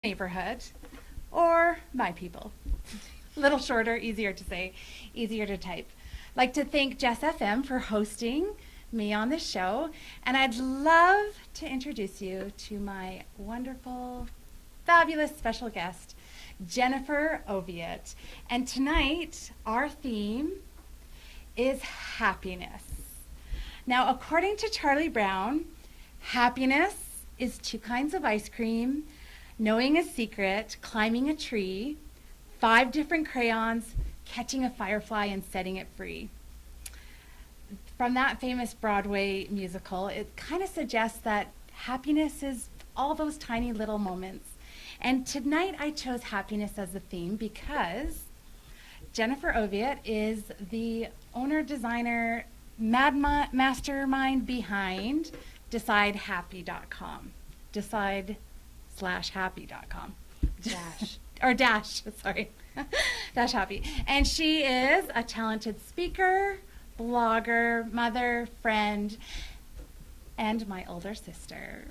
neighborhood, or my people. A little shorter, easier to say, easier to type. I'd like to thank Jess FM for hosting me on this show, and I'd love to introduce you to my wonderful, fabulous special guest, Jennifer Oviatt. And tonight, our theme is happiness. Now, according to Charlie Brown, happiness is 2 kinds of ice cream, knowing a secret, climbing a tree, 5 different crayons, catching a firefly and setting it free. From that famous Broadway musical, it kind of suggests that happiness is all those tiny little moments. And tonight I chose happiness as the theme because Jennifer Oviatt is the owner, designer, mastermind behind DecideHappy.com. Decide/happy.com. Dash happy. And she is a talented speaker, blogger, mother, friend, and my older sister.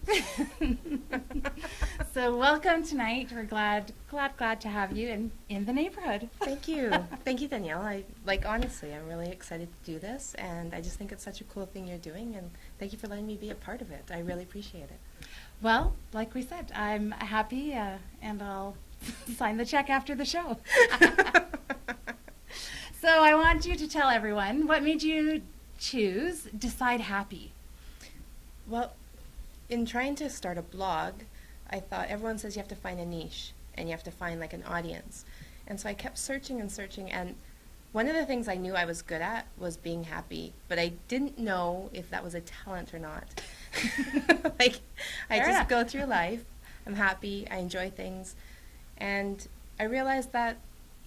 So welcome tonight. We're glad to have you in the neighborhood. Thank you. Thank you, Danielle. Honestly, I'm really excited to do this, and I just think it's such a cool thing you're doing, and thank you for letting me be a part of it. I really appreciate it. Well, like we said, I'm happy, and I'll sign the check after the show. So I want you to tell everyone, what made you choose Decide Happy? Well, in trying to start a blog, I thought everyone says you have to find a niche, and you have to find like an audience. And so I kept searching, and one of the things I knew I was good at was being happy, but I didn't know if that was a talent or not. I just go through life, I'm happy, I enjoy things, and I realized that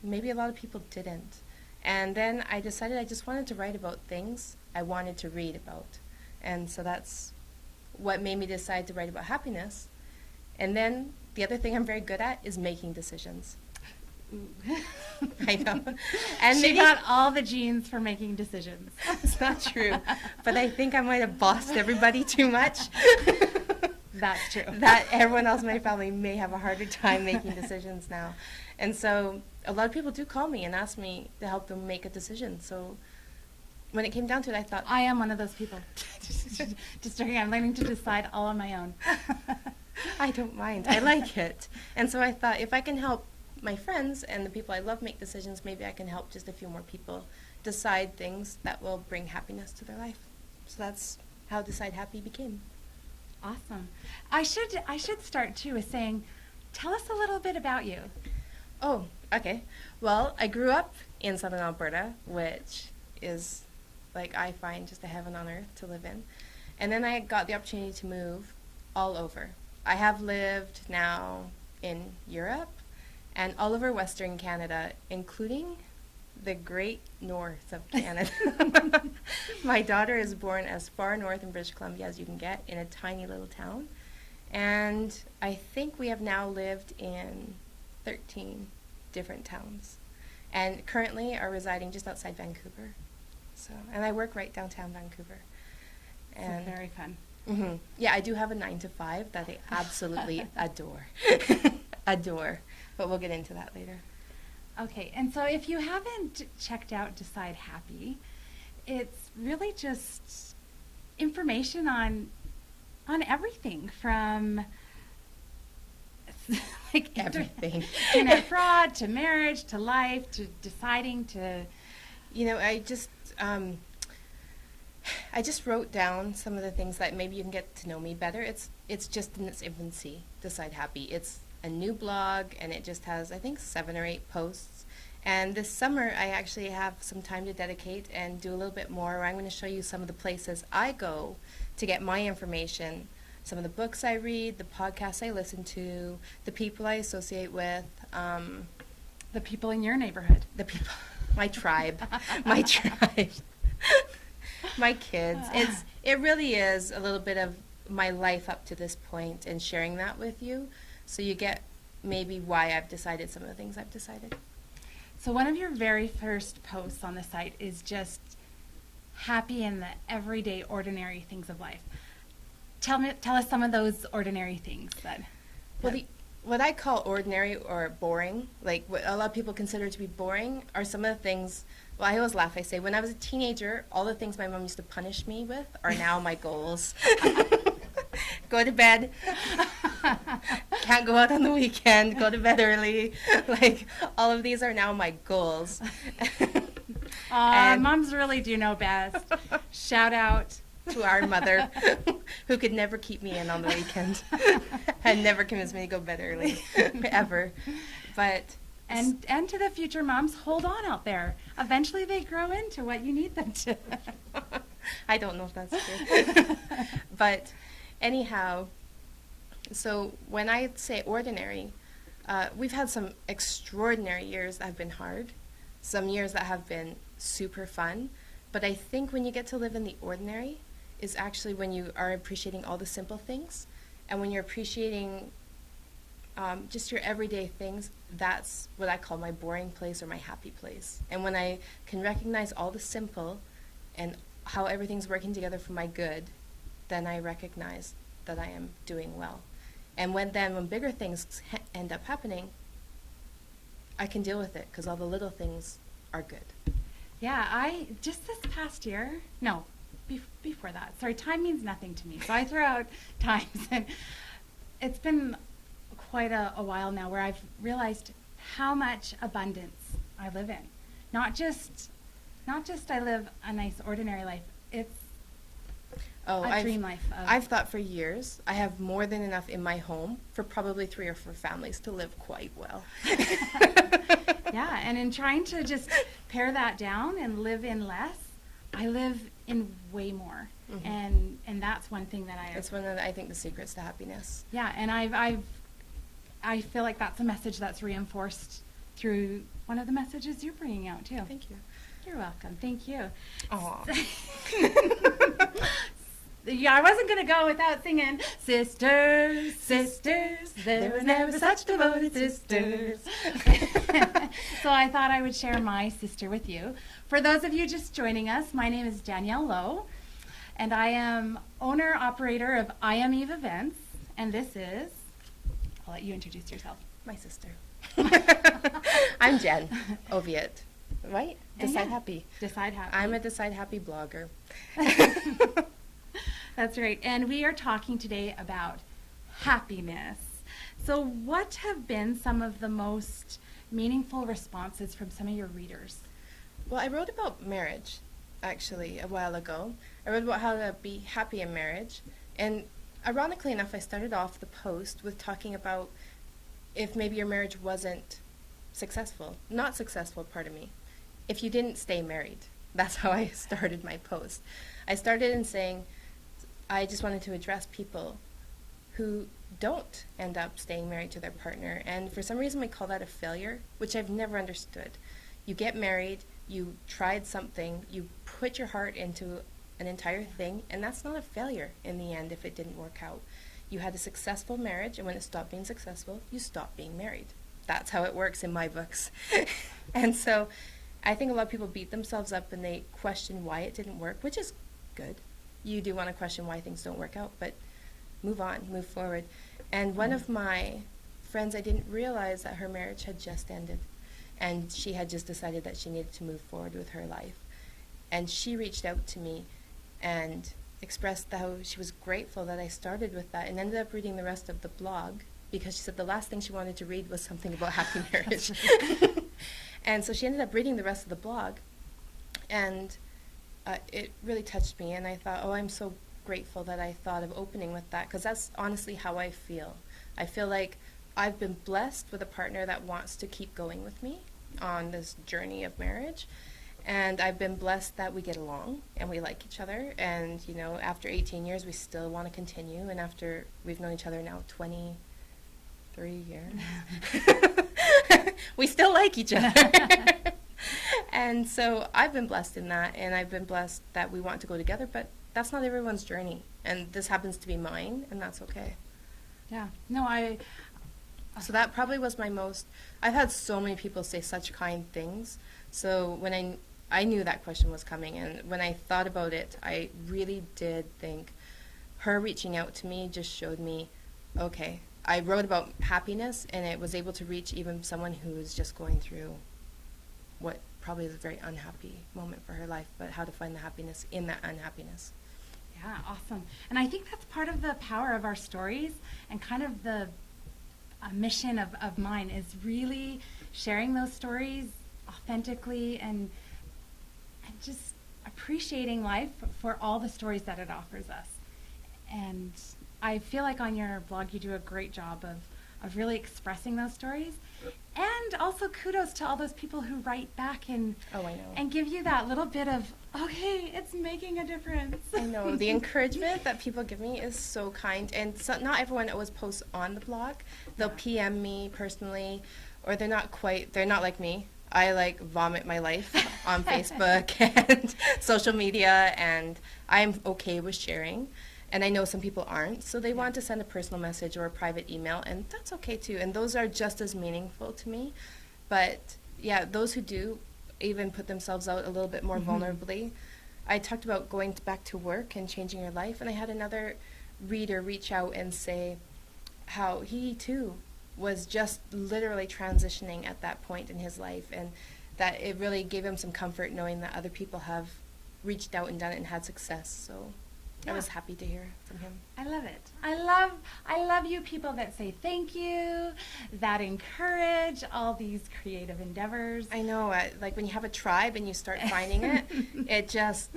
maybe a lot of people didn't. And then I decided I just wanted to write about things I wanted to read about. And so that's what made me decide to write about happiness. And then the other thing I'm very good at is making decisions. I know. And she got all the genes for making decisions. It's not true. But I think I might have bossed everybody too much. That's true. That everyone else in my family may have a harder time making decisions now. And so a lot of people do call me and ask me to help them make a decision. So when it came down to it, I thought, I am one of those people. Just joking. I'm learning to decide all on my own. I don't mind. I like it. And so I thought, if I can help my friends and the people I love make decisions, maybe I can help just a few more people decide things that will bring happiness to their life. So that's how Decide Happy became. Awesome. I should start too with saying, tell us a little bit about you. Oh, okay. Well, I grew up in Southern Alberta, which is, I find just a heaven on earth to live in. And then I got the opportunity to move all over. I have lived now in Europe and all over Western Canada, including the great north of Canada. My daughter is born as far north in British Columbia as you can get, in a tiny little town. And I think we have now lived in 13 different towns, and currently are residing just outside Vancouver. And I work right downtown Vancouver. And very fun. Mm-hmm. Yeah, I do have a 9-to-5 that I absolutely adore. Adore. But we'll get into that later. Okay, and so if you haven't checked out Decide Happy, it's really just information on everything from everything. Internet fraud to marriage to life to deciding to. I just wrote down some of the things that maybe you can get to know me better. It's just in its infancy, Decide Happy. It's a new blog, and it just has, I think, 7 or 8 posts. And this summer, I actually have some time to dedicate and do a little bit more, where I'm going to show you some of the places I go to get my information, some of the books I read, the podcasts I listen to, the people I associate with. The people in your neighborhood. The people, my tribe, my kids. It really is a little bit of my life up to this point, and sharing that with you, so you get maybe why I've decided some of the things I've decided. So one of your very first posts on the site is just happy in the everyday, ordinary things of life. Tell us some of those ordinary things that. Well, what I call ordinary or boring, like what a lot of people consider to be boring, are some of the things. Well, I always laugh. I say, when I was a teenager, all the things my mom used to punish me with are now my goals. Go to bed. Can't go out on the weekend. Go to bed early. Like, all of these are now my goals. Moms really do know best. Shout out to our mother, who could never keep me in on the weekend and never convince me to go to bed early, ever. But and to the future moms, hold on out there. Eventually they grow into what you need them to. I don't know if that's true. But anyhow, so when I say ordinary, we've had some extraordinary years that have been hard, some years that have been super fun. But I think when you get to live in the ordinary is actually when you are appreciating all the simple things. And when you're appreciating just your everyday things, that's what I call my boring place or my happy place. And when I can recognize all the simple and how everything's working together for my good, then I recognize that I am doing well. And when bigger things end up happening, I can deal with it because all the little things are good. Yeah, I just this past year, no, before that. Sorry, time means nothing to me. So I throw out times, and it's been quite a while now where I've realized how much abundance I live in. Not just I live a nice ordinary life. It's a dream life. I've thought for years I have more than enough in my home for probably 3 or 4 families to live quite well. Yeah, and in trying to just pare that down and live in less, I live in way more. Mm-hmm. And that's one thing that it's one of the, I think, the secrets to happiness. Yeah, and I feel like that's a message that's reinforced through one of the messages you're bringing out too. Thank you. You're welcome. Thank you. Aww. Yeah, I wasn't going to go without singing, Sisters, Sisters, there were never such devoted sisters. So I thought I would share my sister with you. For those of you just joining us, my name is Danielle Low, and I am owner-operator of I Am Eve Events, and this is, I'll let you introduce yourself. My sister. I'm Jen Oviatt, right? Decide Happy. Decide Happy. I'm a Decide Happy blogger. That's right. And we are talking today about happiness. So what have been some of the most meaningful responses from some of your readers? Well, I wrote about marriage, actually, a while ago. I wrote about how to be happy in marriage. And ironically enough, I started off the post with talking about if maybe your marriage wasn't successful. Not successful, pardon me. If you didn't stay married. That's how I started my post. I started in saying, I just wanted to address people who don't end up staying married to their partner. And for some reason we call that a failure, which I've never understood. You get married, you tried something, you put your heart into an entire thing, and that's not a failure in the end if it didn't work out. You had a successful marriage, and when it stopped being successful, you stopped being married. That's how it works in my books. And so I think a lot of people beat themselves up and they question why it didn't work, which is good. You do want to question why things don't work out, but move on, move forward. And one of my friends, I didn't realize that her marriage had just ended, and she had just decided that she needed to move forward with her life. And she reached out to me and expressed how she was grateful that I started with that, and ended up reading the rest of the blog because she said the last thing she wanted to read was something about happy marriage. And so she ended up reading the rest of the blog, and it really touched me, and I thought, oh, I'm so grateful that I thought of opening with that, because that's honestly how I feel. I feel like I've been blessed with a partner that wants to keep going with me on this journey of marriage, and I've been blessed that we get along and we like each other, and you know, after 18 years we still want to continue, and after we've known each other now 23 years we still like each other. And so I've been blessed in that, and I've been blessed that we want to go together, but that's not everyone's journey, and this happens to be mine, and that's okay. Yeah. No, So that probably was my most, I've had so many people say such kind things, so when I knew that question was coming, and when I thought about it, I really did think her reaching out to me just showed me, okay, I wrote about happiness, and it was able to reach even someone who is just going through what probably is a very unhappy moment for her life, but how to find the happiness in that unhappiness. Yeah, awesome. And I think that's part of the power of our stories, and kind of the mission of mine is really sharing those stories authentically, and just appreciating life for all the stories that it offers us. And I feel like on your blog you do a great job of really expressing those stories. And also kudos to all those people who write back and Oh, I know. and give you that little bit of, okay, it's making a difference. I know. The encouragement that people give me is so kind. And so not everyone always posts on the blog. They'll PM me personally, or they're not like me. I like vomit my life on Facebook and social media, and I'm okay with sharing. And I know some people aren't, so they want to send a personal message or a private email, and that's okay too. And those are just as meaningful to me. But yeah, those who do even put themselves out a little bit more vulnerably. I talked about going back to work and changing your life, and I had another reader reach out and say how he too was just literally transitioning at that point in his life, and that it really gave him some comfort knowing that other people have reached out and done it and had success. So I was happy to hear from him. I love it. I love you people that say thank you, that encourage all these creative endeavors. I know, like when you have a tribe and you start finding it, it just,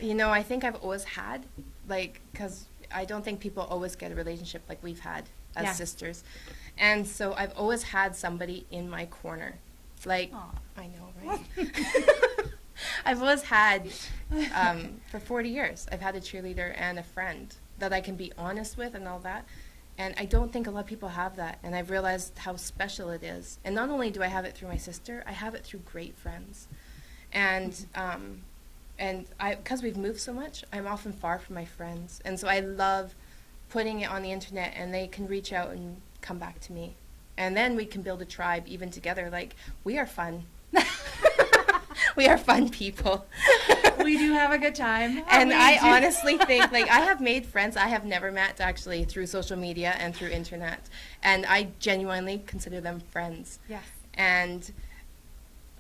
I think I've always had, because I don't think people always get a relationship like we've had as sisters. And so I've always had somebody in my corner. Aww. I know, right? I've always had, for 40 years, I've had a cheerleader and a friend that I can be honest with and all that. And I don't think a lot of people have that. And I've realized how special it is. And not only do I have it through my sister, I have it through great friends. And because we've moved so much, I'm often far from my friends. And so I love putting it on the internet, and they can reach out and come back to me. And then we can build a tribe even together. We are fun. We are fun people. We do have a good time. And I honestly think, I have made friends I have never met actually through social media and through internet. And I genuinely consider them friends. Yes. And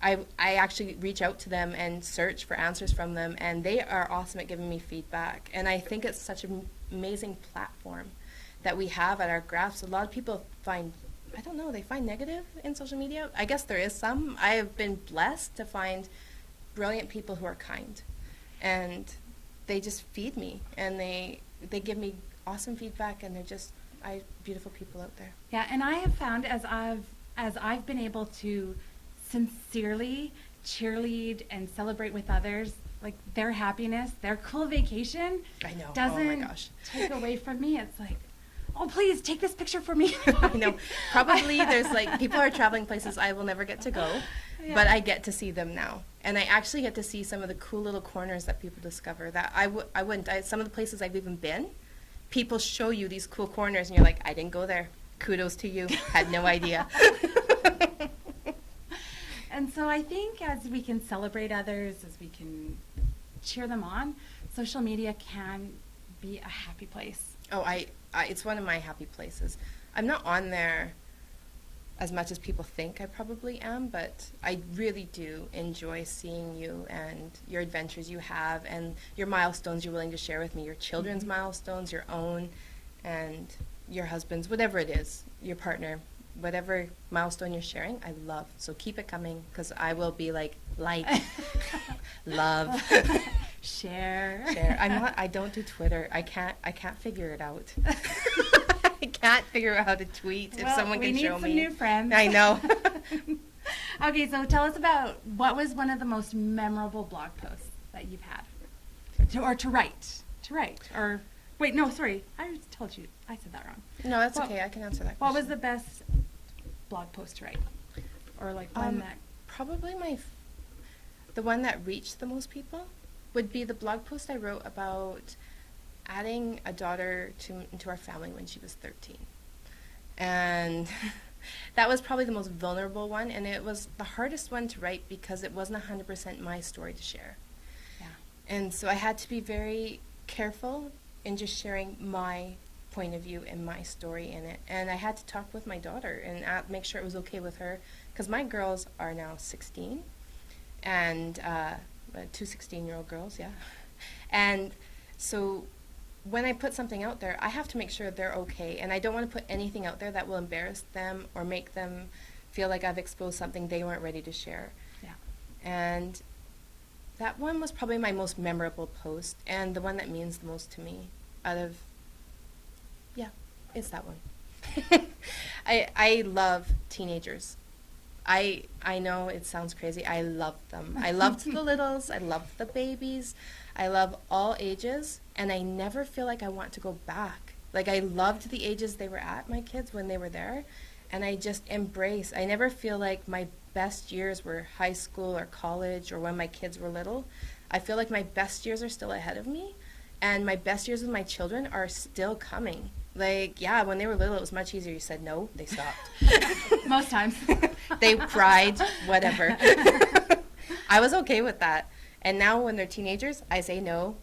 I actually reach out to them and search for answers from them, and they are awesome at giving me feedback. And I think it's such an amazing platform that we have at our graphs. A lot of people find negative in social media. I guess there is some. I have been blessed to find brilliant people who are kind, and they just feed me, and they give me awesome feedback, and they're just beautiful people out there. Yeah, and I have found as I've been able to sincerely cheerlead and celebrate with others, their happiness, their cool vacation, I know. doesn't oh my gosh. take away from me. It's like, oh, please take this picture for me. I know. Probably there's people are traveling places I will never get to go, but I get to see them now. And I actually get to see some of the cool little corners that people discover that I wouldn't. Some of the places I've even been, people show you these cool corners, and you're like, I didn't go there. Kudos to you. Had no idea. And so I think as we can celebrate others, as we can cheer them on, social media can be a happy place. Oh, it's one of my happy places. I'm not on there as much as people think I probably am, but I really do enjoy seeing you and your adventures you have and your milestones you're willing to share with me, your children's milestones, your own, and your husband's, whatever it is, your partner, whatever milestone you're sharing, I love. So keep it coming, because I will be like, love. Share. I don't do Twitter. I can't figure it out. I can't figure out how to tweet. If someone can show me. We need some new friends. I know. Okay, so tell us about what was one of the most memorable blog posts that you've had, to write, or wait, no, sorry, I told you I said that wrong. No, that's okay. I can answer that question. What was the best blog post to write, or one that? Probably the one that reached the most people would be the blog post I wrote about adding a daughter into our family when she was 13. And that was probably the most vulnerable one, and it was the hardest one to write because it wasn't 100% my story to share. Yeah. And so I had to be very careful in just sharing my point of view and my story in it. And I had to talk with my daughter and make sure it was okay with her, because my girls are now 16, and two 16-year-old girls, yeah. And so when I put something out there, I have to make sure they're okay, and I don't want to put anything out there that will embarrass them or make them feel like I've exposed something they weren't ready to share. Yeah. And that one was probably my most memorable post, and the one that means the most to me out of, yeah, it's that one. I love teenagers. I know it sounds crazy. I love them. I loved the littles. I loved the babies. I love all ages, and I never feel like I want to go back. Like, I loved the ages they were at, my kids, when they were there, and I just embrace. I never feel like my best years were high school or college or when my kids were little. I feel like my best years are still ahead of me, and my best years with my children are still coming. Like, yeah, when they were little, it was much easier. You said no, they stopped. Most times. They cried, whatever. I was okay with that. And now when they're teenagers, I say no.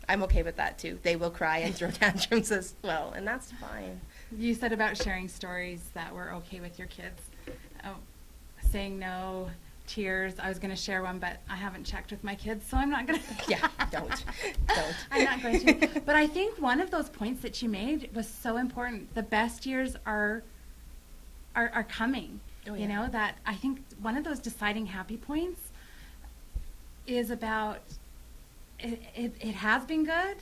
I'm okay with that too. They will cry and throw tantrums as well, and that's fine. You said about sharing stories that were okay with your kids. Oh, saying no, tears. I was going to share one, but I haven't checked with my kids, so I'm not going to. Yeah, don't. I'm not going to. But I think one of those points that you made was so important. The best years are coming. Oh, yeah. You know, that I think one of those deciding happy points is about it has been good,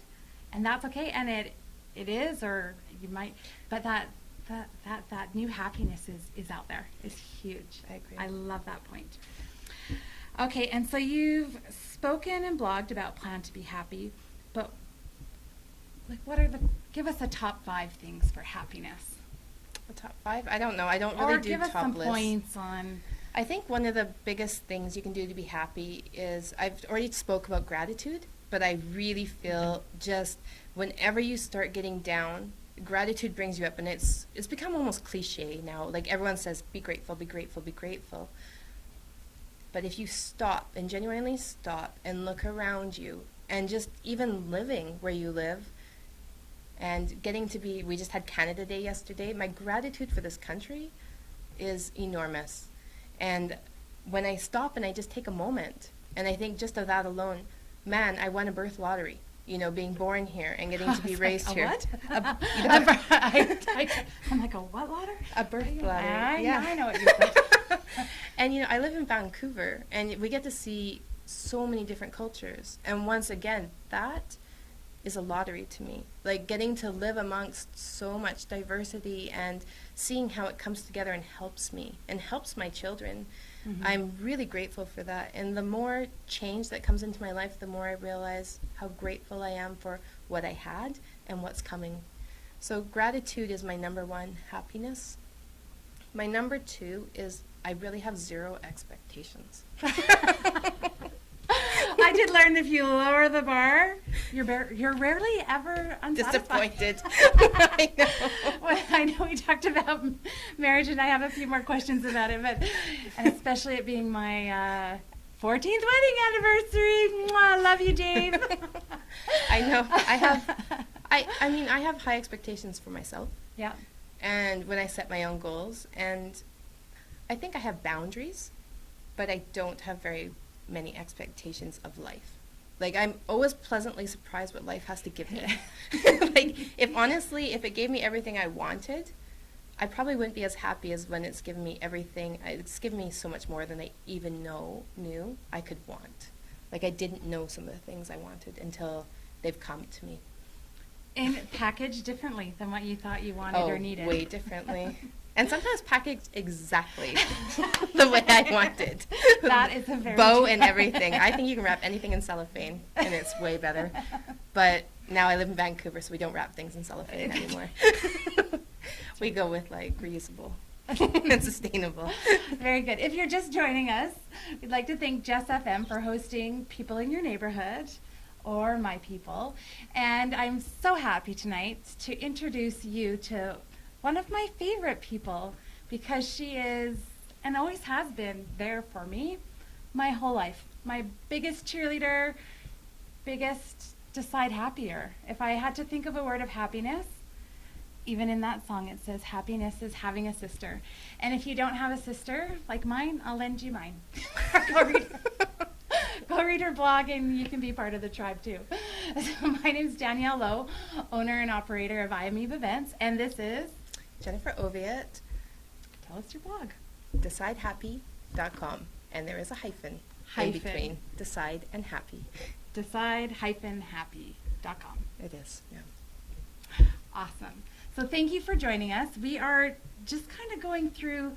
and that's okay, and it is, or you might, but that new happiness is out there, is huge. I agree. I love that point. Okay, and so you've spoken and blogged about Plan to Be Happy, but like, give us a top 5 things for happiness. The top 5? I don't know. I don't really do top lists. Or give us some points on. I think one of the biggest things you can do to be happy is, I've already spoke about gratitude, but I really feel just whenever you start getting down, gratitude brings you up, and it's become almost cliche now. Like, everyone says, be grateful, be grateful, be grateful. But if you stop and genuinely stop and look around you, and just even living where you live, and getting to be, we just had Canada Day yesterday, my gratitude for this country is enormous. And when I stop and I just take a moment, and I think just of that alone, man, I won a birth lottery. You know, being born here and getting to be raised here. What? I'm like, a what lottery? A birth lottery. I know what you said. And, you know, I live in Vancouver, and we get to see so many different cultures. And once again, that is a lottery to me. Like, getting to live amongst so much diversity and seeing how it comes together and helps me and helps my children. Mm-hmm. I'm really grateful for that. And the more change that comes into my life, the more I realize how grateful I am for what I had and what's coming. So gratitude is my number 1, happiness. My number 2 is I really have 0 expectations. I did learn if you lower the bar, you're rarely ever unsatisfied. Disappointed. I know. Well, I know we talked about marriage, and I have a few more questions about it, and especially it being my 14th wedding anniversary. Mwah, love you, Dave. I know. I mean, I have high expectations for myself. Yeah. And when I set my own goals, and I think I have boundaries, but I don't have very many expectations of life. Like, I'm always pleasantly surprised what life has to give me. Like, if it gave me everything I wanted, I probably wouldn't be as happy as when it's given me everything. It's given me so much more than I even knew I could want. Like, I didn't know some of the things I wanted until they've come to me. And packaged differently than what you thought you wanted or needed. Way differently. And sometimes packaged exactly the way I wanted. That is a very bow and everything. I think you can wrap anything in cellophane, and it's way better. But now I live in Vancouver, so we don't wrap things in cellophane anymore. We go with, like, reusable and sustainable. Very good. If you're just joining us, we'd like to thank Jess FM for hosting People in Your Neighborhood, or My People. And I'm so happy tonight to introduce you to one of my favorite people, because she is, and always has been, there for me my whole life. My biggest cheerleader, biggest decide happier. If I had to think of a word of happiness, even in that song, it says happiness is having a sister. And if you don't have a sister like mine, I'll lend you mine. Go read Go read her blog and you can be part of the tribe too. So my name is Danielle Low, owner and operator of IMEB Events, and this is Jennifer Oviatt. Tell us your blog. DecideHappy.com. And there is a hyphen in between decide and happy. Decide-happy.com. It is, yeah. Awesome. So thank you for joining us. We are just kind of going through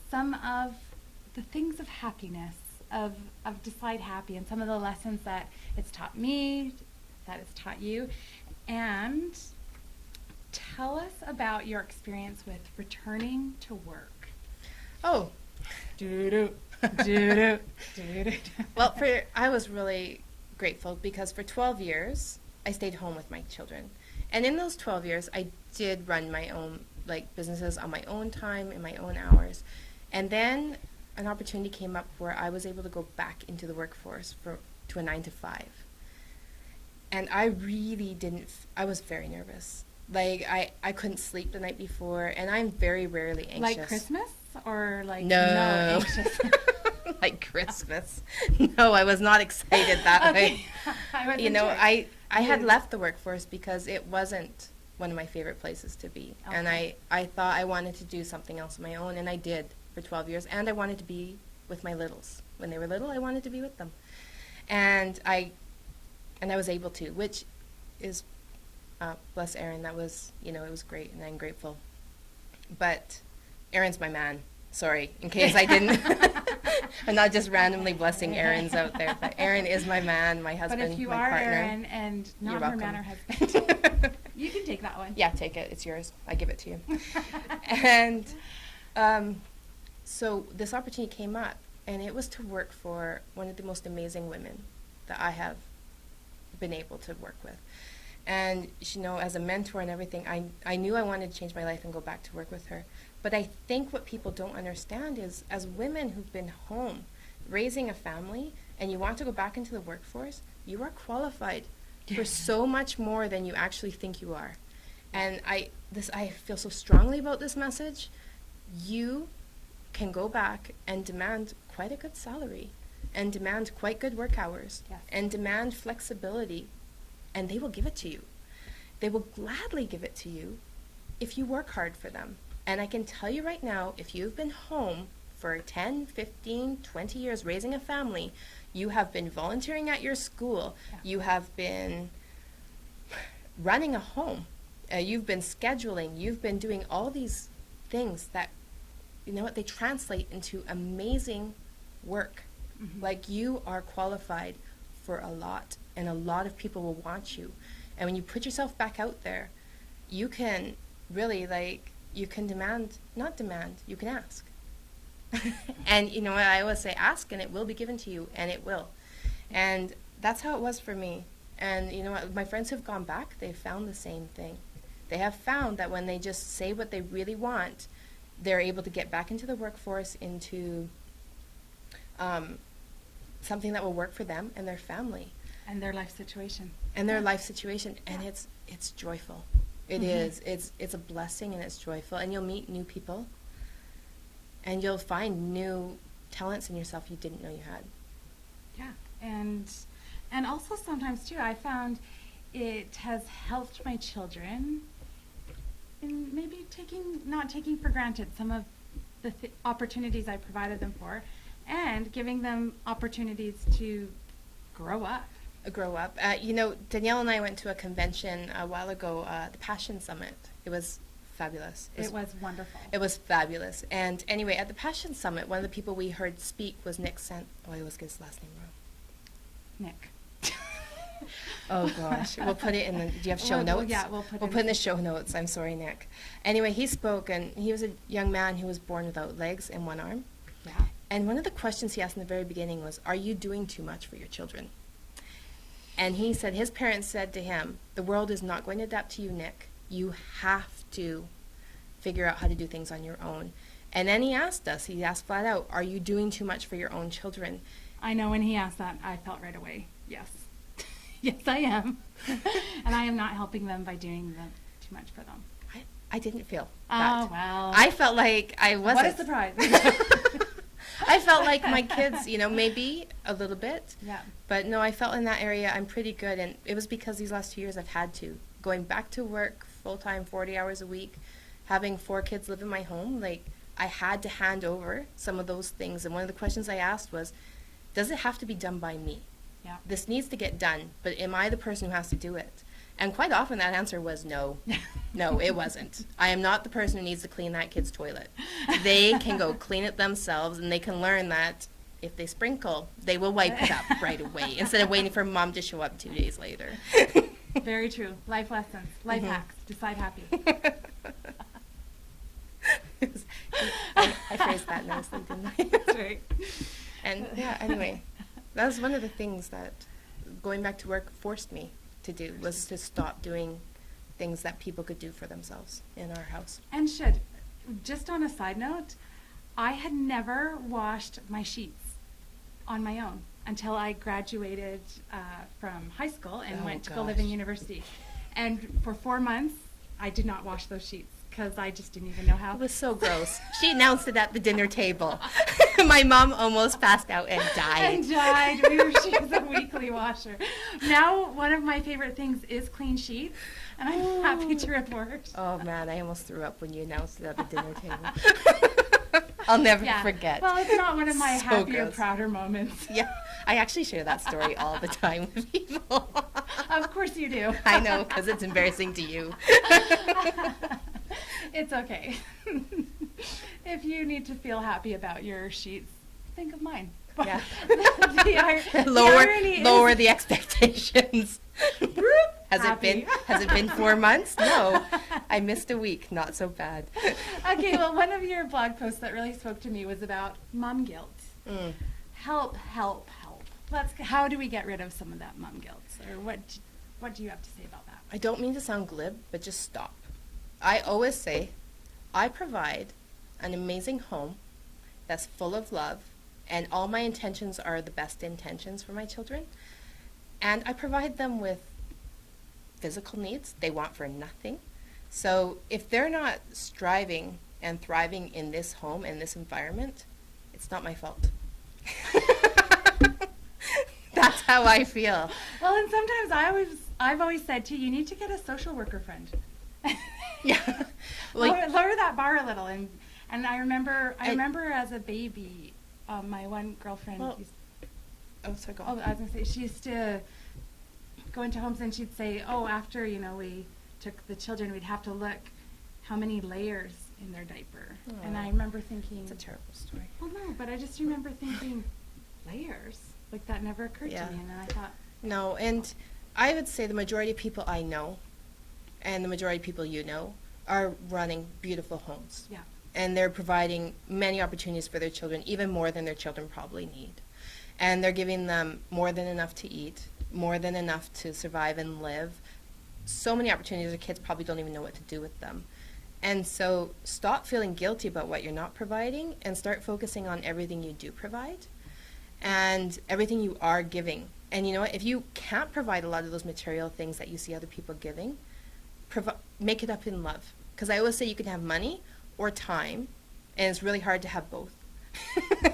some of the things of happiness, of Decide Happy, and some of the lessons that it's taught me, that it's taught you. And tell us about your experience with returning to work. Oh. Doo-doo. Well, I was really grateful because for 12 years, I stayed home with my children. And in those 12 years, I did run my own businesses on my own time, in my own hours. And then an opportunity came up where I was able to go back into the workforce to a 9-to-5. And I really didn't, I was very nervous. I couldn't sleep the night before, and I'm very rarely anxious. Like Christmas? Or no anxious? Like Christmas. No, I was not excited that way. I had left the workforce because it wasn't one of my favorite places to be. Okay. And I thought I wanted to do something else of my own, and I did for 12 years. And I wanted to be with my littles. When they were little, I wanted to be with them. And I was able to, which is, bless Aaron, that was, it was great, and I'm grateful. But Aaron's my man. Sorry, in case I didn't. I'm not just randomly blessing Aaron's out there, but Aaron is my man, my husband, my partner. But if you are Aaron and not her man or husband, you can take that one. Yeah, take it. It's yours. I give it to you. And so this opportunity came up, and it was to work for one of the most amazing women that I have been able to work with. And, as a mentor and everything, I knew I wanted to change my life and go back to work with her. But I think what people don't understand is, as women who've been home raising a family and you want to go back into the workforce, you are qualified for so much more than you actually think you are. And I feel so strongly about this message. You can go back and demand quite a good salary and demand quite good work hours and demand flexibility, and they will give it to you. They will gladly give it to you if you work hard for them. And I can tell you right now, if you've been home for 10, 15, 20 years raising a family, you have been volunteering at your school, you have been running a home, you've been scheduling, you've been doing all these things that, they translate into amazing work. Mm-hmm. You are qualified for a lot, and a lot of people will want you. And when you put yourself back out there, you can really, you can you can ask. And I always say ask and it will be given to you, and it will. And that's how it was for me. And my friends who've gone back, they've found the same thing. They have found that when they just say what they really want, they're able to get back into the workforce, into something that will work for them and their family. And their life situation. And it's joyful. It is. It's a blessing, and it's joyful. And you'll meet new people. And you'll find new talents in yourself you didn't know you had. Yeah. And also sometimes, too, I found it has helped my children in maybe not taking for granted some of the opportunities I provided them for, and giving them opportunities to grow up. Danielle and I went to a convention a while ago, the Passion Summit. It was fabulous. It was wonderful. It was fabulous. And anyway, at the Passion Summit, one of the people we heard speak was Nick I always get his last name wrong. Nick. Oh, gosh. We'll put it in do you have show notes? Yeah, we'll put in the show notes. I'm sorry, Nick. Anyway, he spoke, and he was a young man who was born without legs and one arm. Yeah. And one of the questions he asked in the very beginning was, are you doing too much for your children? And he said his parents said to him, the world is not going to adapt to you, Nick. You have to figure out how to do things on your own. And then he asked flat out, are you doing too much for your own children? I know when he asked that, I felt right away, yes. Yes, I am. And I am not helping them by doing too much for them. I didn't feel Oh, that. wow. I felt like I wasn't. What a surprise. I felt like my kids, maybe a little bit. Yeah. But no, I felt in that area I'm pretty good. And it was because these last 2 years I've had to. Going back to work full-time, 40 hours a week, having 4 kids live in my home, like, I had to hand over some of those things. And one of the questions I asked was, does it have to be done by me? Yeah. This needs to get done, but am I the person who has to do it? And quite often that answer was no. No, it wasn't. I am not the person who needs to clean that kid's toilet. They can go clean it themselves, and they can learn that if they sprinkle, they will wipe it up right away instead of waiting for mom to show up 2 days later. Very true. Life lessons, life hacks. Decide happy. I phrased that nicely, didn't I? That's right. And yeah, anyway, that was one of the things that going back to work forced me to do, was to stop doing things that people could do for themselves in our house. And just on a side note, I had never washed my sheets on my own until I graduated from high school and went to go live in university. And for 4 months, I did not wash those sheets because I just didn't even know how. It was so gross. She announced it at the dinner table. My mom almost passed out and died. She was a weekly washer. Now, one of my favorite things is clean sheets, and I'm happy to report. Oh, man, I almost threw up when you announced it at the dinner table. I'll never forget. Well, it's not one of my So happier, gross. prouder moments. Yeah, I actually share that story all the time with people. Of course you do. I know, because it's embarrassing to you. It's okay. If you need to feel happy about your sheets, think of mine. Yeah. Lower Lower the expectations. Has Happy. it been 4 months? No. I missed a week. Not so bad. Okay, well, one of your blog posts that really spoke to me was about mom guilt. Help. How do we get rid of some of that mom guilt? Or what do you have to say about that? I don't mean to sound glib, but just stop. I always say, I provide an amazing home that's full of love, and all my intentions are the best intentions for my children. And I provide them with physical needs they want for nothing. So if they're not striving and thriving in this home and this environment, it's not my fault. That's how I feel. Well, and sometimes I've always said too, you need to get a social worker friend. Yeah. Lower that bar a little, and I remember as a baby, my one girlfriend. Well, I was gonna say she used to go into homes and she'd say, after we took the children, we'd have to look how many layers in their diaper. Aww. And I remember thinking, it's a terrible story. Well, no, but I just remember thinking, layers, like that never occurred to me, and then I thought, no, and I would say the majority of people I know, and the majority of people you know, are running beautiful homes. Yeah. And they're providing many opportunities for their children, even more than their children probably need. And they're giving them more than enough to eat, more than enough to survive and live. So many opportunities their kids probably don't even know what to do with them. And so stop feeling guilty about what you're not providing and start focusing on everything you do provide and everything you are giving. And you know what? If you can't provide a lot of those material things that you see other people giving, make it up in love. Because I always say you can have money or time, and it's really hard to have both.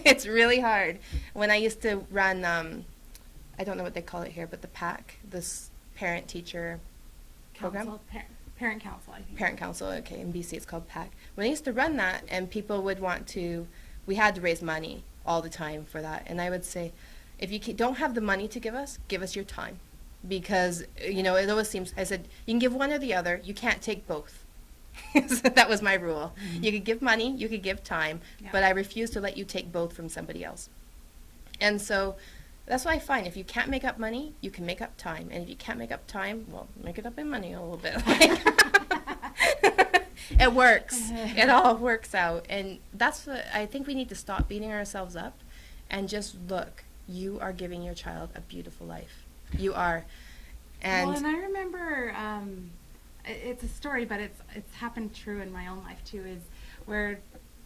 It's really hard. When I used to run, I don't know what they call it here, but the PAC, this parent-teacher program. Parent council, I think. Parent council, okay, in BC it's called PAC. When I used to run that, and people would we had to raise money all the time for that, and I would say, if you don't have the money to give us your time. Because, it always seems, I said, you can give one or the other, you can't take both. So that was my rule. Mm-hmm. You could give money, you could give time, but I refuse to let you take both from somebody else. And so that's what I find. If you can't make up money, you can make up time. And if you can't make up time, well, make it up in money a little bit. It works. It all works out. And that's what I think we need to stop beating ourselves up and just look. You are giving your child a beautiful life. You are. And I remember, it's a story, but it's happened true in my own life too, is where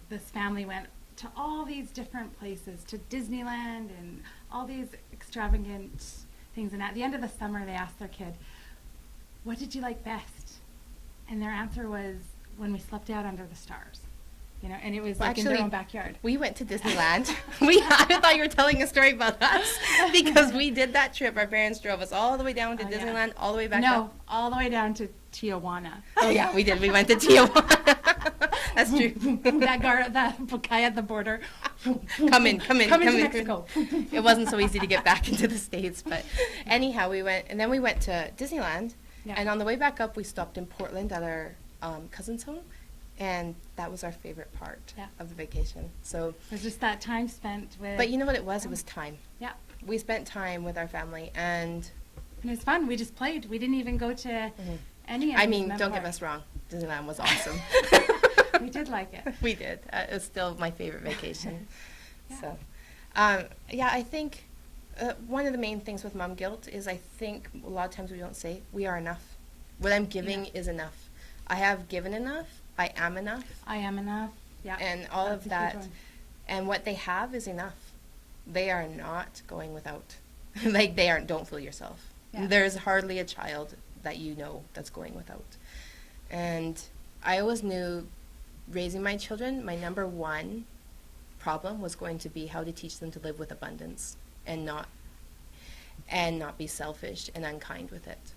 this family went to all these different places, to Disneyland and all these extravagant things. And at the end of the summer, they asked their kid, what did you like best? And their answer was when we slept out under the stars, you know, and it was Well, like in their own backyard. We went to Disneyland. I thought you were telling a story about us because we did that trip. Our parents drove us all the way down to Disneyland, all the way back up. No, all the way down to Tijuana. Oh, yeah, we did. We went to Tijuana. That's true. that guy at the border. Come in. Come into Mexico. It wasn't so easy to get back into the States, but anyhow, we went, and then we went to Disneyland, and on the way back up, we stopped in Portland at our cousin's home, and that was our favorite part of the vacation. So it was just that time spent with. But you know what it was? It was time. Yeah. We spent time with our family, and it was fun. We just played. We didn't even go to any. I mean, don't get us wrong. Disneyland was awesome. We did like it. We did. It was still my favorite vacation. Yeah. So, I think one of the main things with mom guilt is I think a lot of times we don't say we are enough. What I'm giving is enough. I have given enough. I am enough. I am enough. Yeah. And all of that. And what they have is enough. They are not going without. Like they aren't. Don't fool yourself. Yeah. There's hardly a child that you know that's going without. And I always knew raising my children, my number one problem was going to be how to teach them to live with abundance and not be selfish and unkind with it.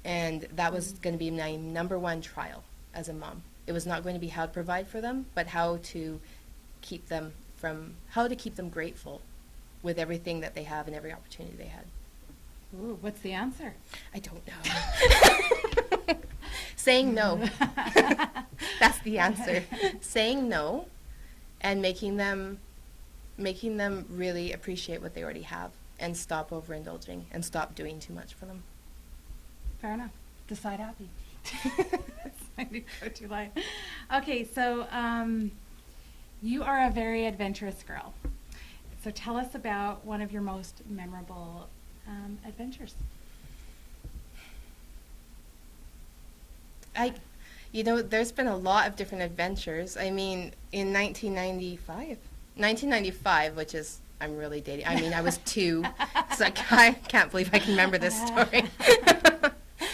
And that was going to be my number one trial as a mom. It was not going to be how to provide for them, but how to keep them grateful with everything that they have and every opportunity they had. Ooh, what's the answer? I don't know. Saying no. That's the answer. Saying no and making them really appreciate what they already have and stop overindulging and stop doing too much for them. Fair enough. Decide happy. That's my new go-to line. Okay, so you are a very adventurous girl. So tell us about one of your most memorable adventures. There's been a lot of different adventures. I mean, in 1995, which is, I'm really dating. I mean, I was 2, so I can't believe I can remember this story.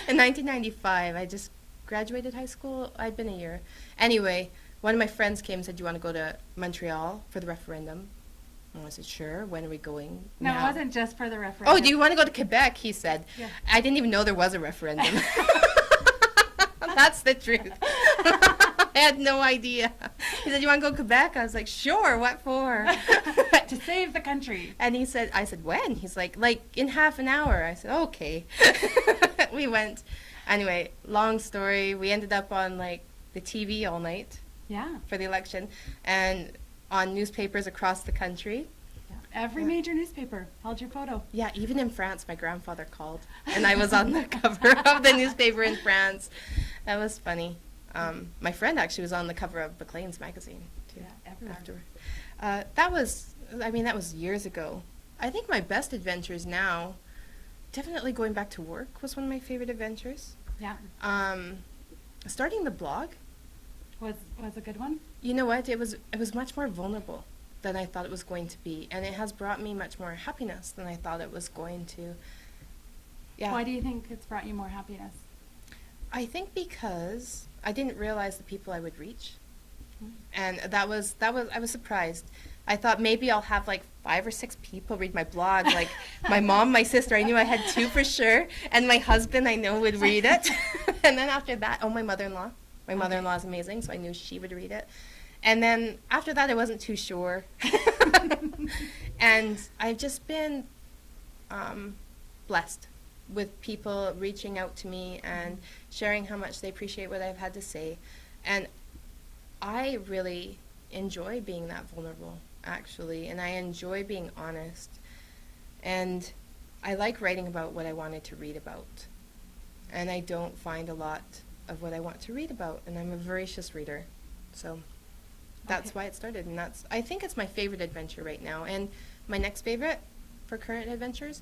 In 1995, I just graduated high school. I'd been a year. Anyway, one of my friends came and said, "Do you want to go to Montreal for the referendum?" And I said, "Sure. When are we going?" No, now? it wasn't just for the referendum. Oh, do you want to go to Quebec? He said. Yeah. I didn't even know there was a referendum. That's the truth. I had no idea. He said, "You want to go to Quebec?" I was like, "Sure. What for?" To save the country. And I said, "When?" He's like in half an hour. I said, "Okay." We went. Anyway, long story. We ended up on the TV all night. Yeah. For the election, and on newspapers across the country. Yeah. Every major newspaper held your photo. Yeah, even in France, my grandfather called, and I was on the cover of the newspaper in France. That was funny. My friend actually was on the cover of Maclean's magazine too. Yeah, everywhere. After. That was years ago. I think my best adventures now, definitely going back to work was one of my favorite adventures. Yeah. Starting the blog was a good one. You know what? It was much more vulnerable than I thought it was going to be, and it has brought me much more happiness than I thought it was going to. Yeah. Why do you think it's brought you more happiness? I think because I didn't realize the people I would reach, and I was surprised. I thought maybe I'll have 5 or 6 people read my blog, my mom, my sister. I knew I had 2 for sure, and my husband I know would read it. And then after that, my mother-in-law. My mother-in-law is amazing, so I knew she would read it. And then after that, I wasn't too sure. And I've just been blessed with people reaching out to me and sharing how much they appreciate what I've had to say. And I really enjoy being that vulnerable, actually, and I enjoy being honest. And I like writing about what I wanted to read about. And I don't find a lot of what I want to read about, and I'm a voracious reader. So that's why it started, and I think it's my favorite adventure right now. And my next favorite for current adventures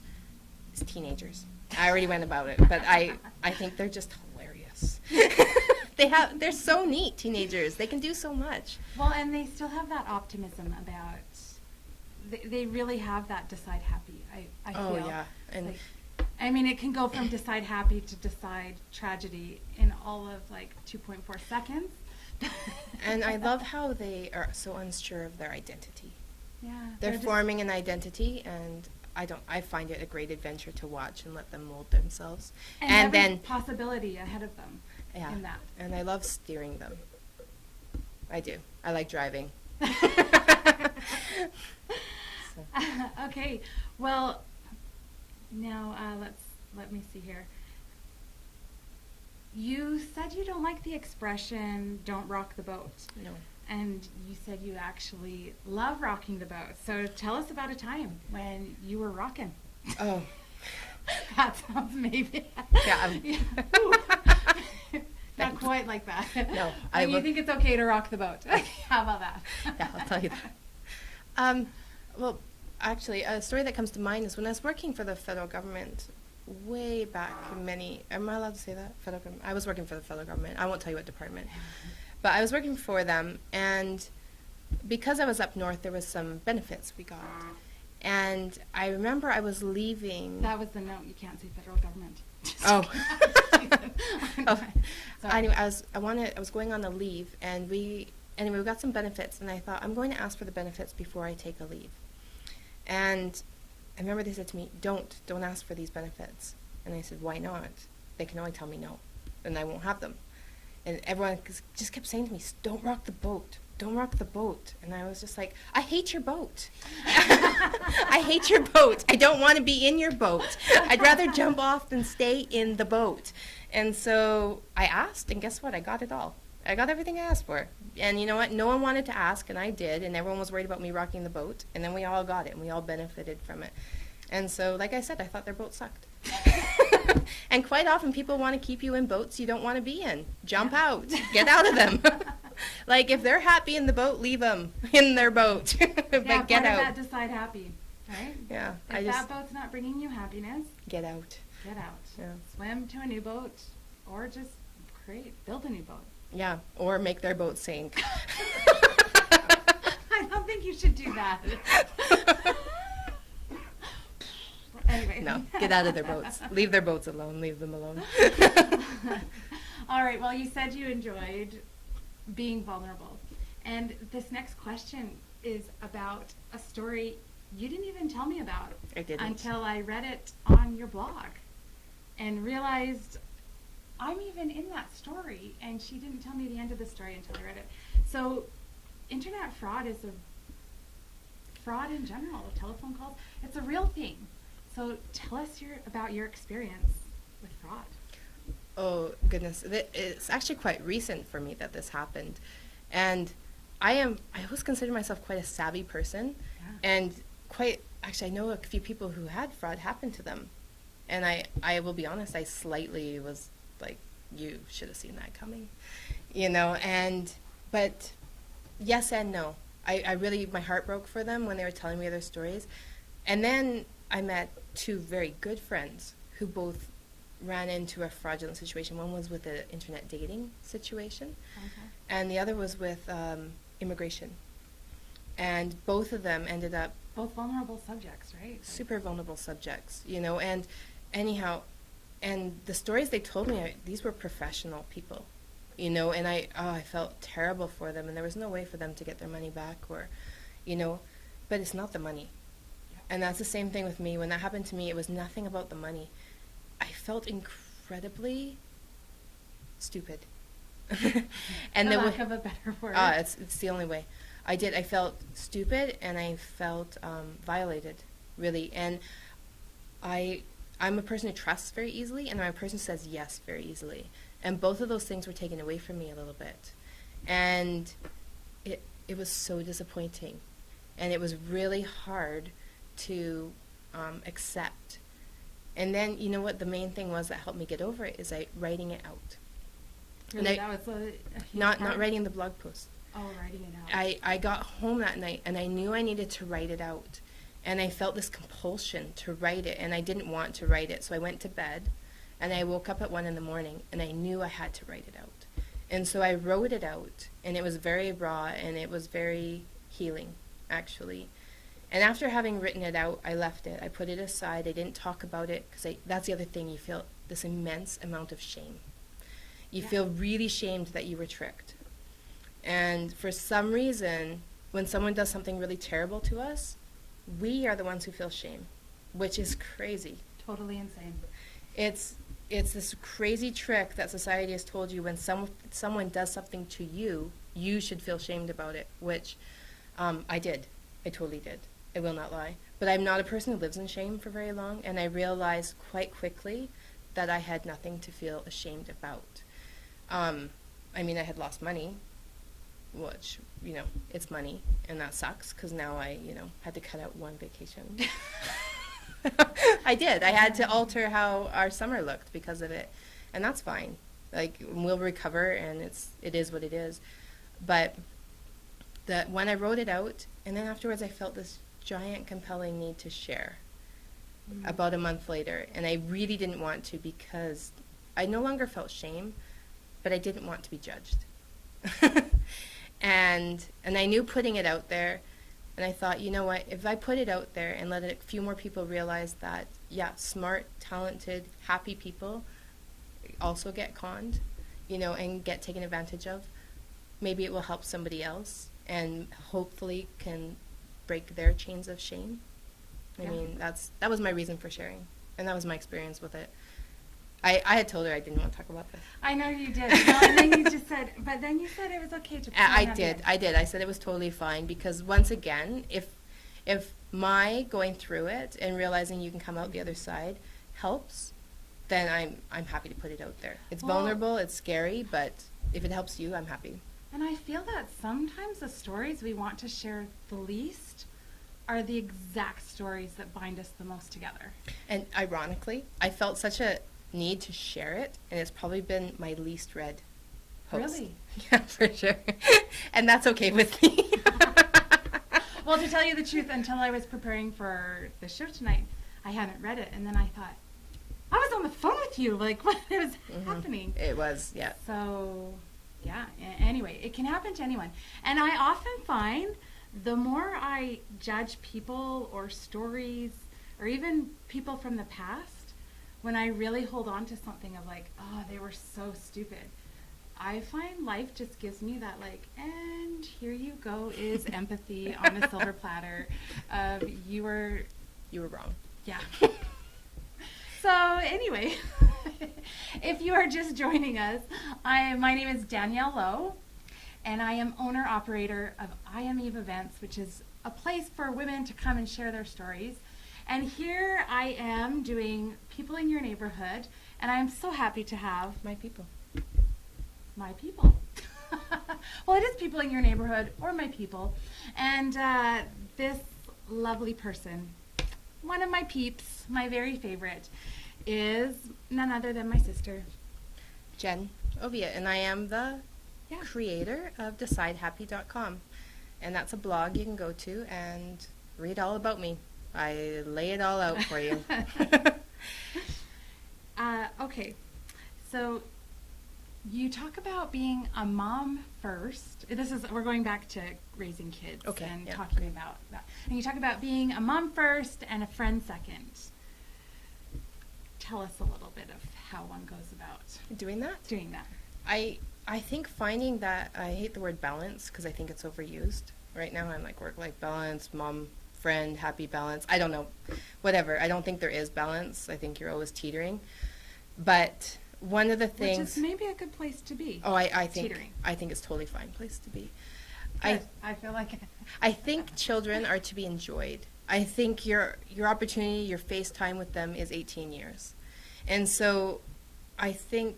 is teenagers. I already went about it, but I think they're just hilarious. They're so neat, teenagers. They can do so much. Well, and they still have that optimism about, they really have that decide happy, I feel. Oh, yeah. And it can go from decide happy to decide tragedy in all of 2.4 seconds. And I love how they are so unsure of their identity. Yeah. They're forming an identity, and I find it a great adventure to watch and let them mold themselves. And then possibility ahead of them. Yeah. In that. And I love steering them. I do. I like driving. Okay. Well, now let me see here. You said you don't like the expression "don't rock the boat." No. And you said you actually love rocking the boat. So tell us about a time when you were rocking. Oh. That sounds maybe. Yeah. Ooh. Not quite like that. No. You think it's okay to rock the boat. How about that? Yeah, I'll tell you that. Well, actually, a story that comes to mind is when I was working for the federal government way back am I allowed to say that? Federal government? I was working for the federal government. I won't tell you what department. But I was working for them, and because I was up north, there was some benefits we got. And I remember I was leaving. That was the note. You can't say federal government. Oh. Oh. Anyway, I was going on a leave, and we got some benefits, and I thought, I'm going to ask for the benefits before I take a leave. And I remember they said to me, don't ask for these benefits. And I said, why not? They can only tell me no, and I won't have them. And everyone just kept saying to me, don't rock the boat. Don't rock the boat. And I was just like, I hate your boat. I hate your boat. I don't want to be in your boat. I'd rather jump off than stay in the boat. And so I asked, and guess what? I got it all. I got everything I asked for. And you know what? No one wanted to ask, and I did. And everyone was worried about me rocking the boat. And then we all got it, and we all benefited from it. And so, like I said, I thought their boat sucked. And quite often people want to keep you in boats you don't want to be in. Jump out. Get out of them. Like, if they're happy in the boat, leave them in their boat. But yeah, get out. That decide happy, right? Yeah. If that boat's not bringing you happiness, get out. Get out. Yeah. Swim to a new boat, or just build a new boat. Yeah, or make their boat sink. I don't think you should do that. Anyway. No, get out of their boats. Leave their boats alone. Leave them alone. All right. Well, you said you enjoyed being vulnerable. And this next question is about a story you didn't even tell me about. I didn't. Until I read it on your blog and realized I'm even in that story, and she didn't tell me the end of the story until I read it. So internet fraud is fraud in general, telephone calls. It's a real thing. So tell us about your experience with fraud. Oh, goodness. It's actually quite recent for me that this happened. And I always consider myself quite a savvy person. Yeah. And actually, I know a few people who had fraud happen to them. And I will be honest, I slightly was like, you should have seen that coming. But yes and no. I really, my heart broke for them when they were telling me their stories. And then I met two very good friends who both ran into a fraudulent situation. One was with an internet dating situation, and the other was with immigration. And both of them ended up... Both vulnerable subjects, right? Super vulnerable subjects, and anyhow, and the stories they told me, these were professional people, and I felt terrible for them, and there was no way for them to get their money back but it's not the money. And that's the same thing with me. When that happened to me, it was nothing about the money. I felt incredibly stupid. And for lack of a better word. It's the only way. I felt stupid, and I felt violated, really. And I'm a person who trusts very easily, and I'm a person who says yes very easily. And both of those things were taken away from me a little bit. And it was so disappointing. And it was really hard to accept. And then, you know what, the main thing was that helped me get over it is writing it out. Really, that was a not writing the blog post. Oh, writing it out. I got home that night, and I knew I needed to write it out. And I felt this compulsion to write it, and I didn't want to write it. So I went to bed, and I woke up at 1 a.m, and I knew I had to write it out. And so I wrote it out, and it was very raw, and it was very healing, actually. And after having written it out, I left it. I put it aside. I didn't talk about it, because that's the other thing. You feel this immense amount of shame. You feel really shamed that you were tricked. And for some reason, when someone does something really terrible to us, we are the ones who feel shame, which is crazy. Totally insane. It's this crazy trick that society has told you when someone does something to you, you should feel shamed about it, which I did. I totally did. I will not lie. But I'm not a person who lives in shame for very long, and I realized quite quickly that I had nothing to feel ashamed about. I mean, I had lost money, which, it's money, and that sucks, because now I, had to cut out one vacation. I did. I had to alter how our summer looked because of it, and that's fine. Like, we'll recover, and it is what it is. But when I wrote it out, and then afterwards I felt this giant compelling need to share about a month later, and I really didn't want to because I no longer felt shame, but I didn't want to be judged. and I knew putting it out there, and I thought, you know what, if I put it out there and let a few more people realize that, yeah, smart, talented, happy people also get conned, and get taken advantage of, maybe it will help somebody else and hopefully can break their chains of shame. I mean, that was my reason for sharing, and that was my experience with it. I had told her I didn't want to talk about this. I know you did. No, and then you just said, but then you said it was okay to. I did. I said it was totally fine because once again, if my going through it and realizing you can come out the other side helps, then I'm happy to put it out there. It's vulnerable, it's scary, but if it helps you, I'm happy. And I feel that sometimes the stories we want to share the least are the exact stories that bind us the most together. And ironically, I felt such a need to share it, and it's probably been my least read post. Really? Yeah, for sure. And that's okay with me. Well, to tell you the truth, until I was preparing for the show tonight, I hadn't read it, and then I thought, I was on the phone with you, like, what was happening? It was, yeah. So, yeah, anyway, it can happen to anyone. And I often find the more I judge people or stories or even people from the past, when I really hold on to something of like, oh, they were so stupid, I find life just gives me that like, and here you go is empathy on a silver platter. You were wrong. Yeah. So anyway, if you are just joining us, my name is Danielle Low, and I am owner-operator of I Am Eve Events, which is a place for women to come and share their stories. And here I am doing People in Your Neighborhood, and I am so happy to have my people. My people. Well, it is People in Your Neighborhood, or my people. And this lovely person, one of my peeps, my very favorite, is none other than my sister, Jen Ovia, and I am the creator of DecideHappy.com. And that's a blog you can go to and read all about me. I lay it all out for you. Okay, so you talk about being a mom first. We're going back to raising kids talking about that. And you talk about being a mom first and a friend second. Tell us a little bit of how one goes about doing that. I think finding that, I hate the word balance because I think it's overused. Right now I'm like work-life balance, mom, friend, happy balance. I don't know. Whatever. I don't think there is balance. I think you're always teetering. But one of the things... Which is maybe a good place to be. Oh, I think teetering. I think it's totally fine place to be. I feel like... I think children are to be enjoyed. I think your opportunity, your face time with them is 18 years. And so I think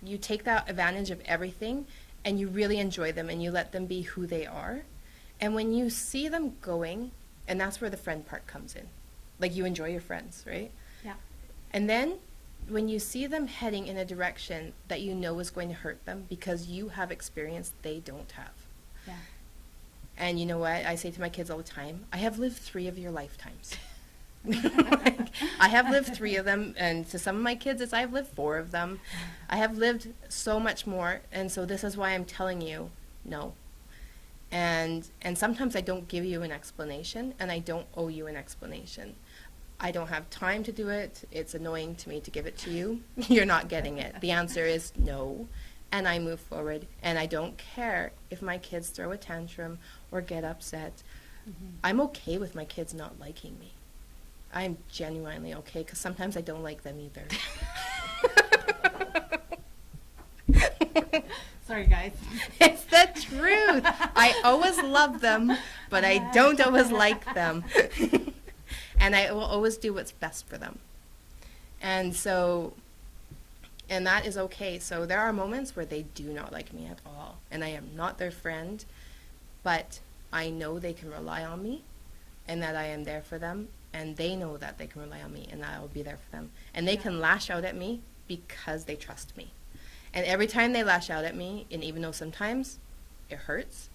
you take that advantage of everything and you really enjoy them and you let them be who they are. And when you see them going, and that's where the friend part comes in. Like, you enjoy your friends, right? Yeah. And then when you see them heading in a direction that you know is going to hurt them because you have experience they don't have. Yeah. And you know what? I say to my kids all the time, I have lived 3 of your lifetimes. I have lived 3 of them, and to some of my kids, it's I've lived 4 of them. I have lived so much more, and so this is why I'm telling you, no. And sometimes I don't give you an explanation, and I don't owe you an explanation. I don't have time to do it. It's annoying to me to give it to you. You're not getting it. The answer is no. and I move forward. And I don't care if my kids throw a tantrum or get upset. I'm okay with my kids not liking me. I'm genuinely okay, because sometimes I don't like them either. Sorry, guys. It's the truth. I always love them, but I don't always like them. And I will always do what's best for them. And so, and that is okay. So there are moments where they do not like me at all, and I am not their friend, but I know they can rely on me, and that I am there for them, and they know that they can rely on me, and that I will be there for them. And they can lash out at me because they trust me. And every time they lash out at me, and even though sometimes it hurts,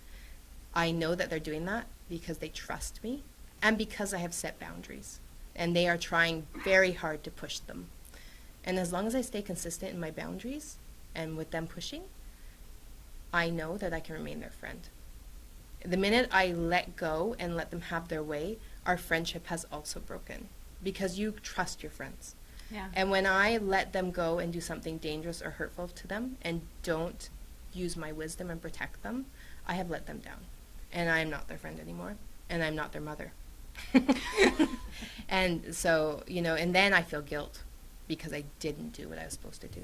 I know that they're doing that because they trust me and because I have set boundaries. And they are trying very hard to push them. And as long as I stay consistent in my boundaries and with them pushing, I know that I can remain their friend. The minute I let go and let them have their way, our friendship has also broken, because you trust your friends. Yeah. And when I let them go and do something dangerous or hurtful to them and don't use my wisdom and protect them, I have let them down. And I am not their friend anymore. And I'm not their mother. And so, you know, and then I feel guilt because I didn't do what I was supposed to do.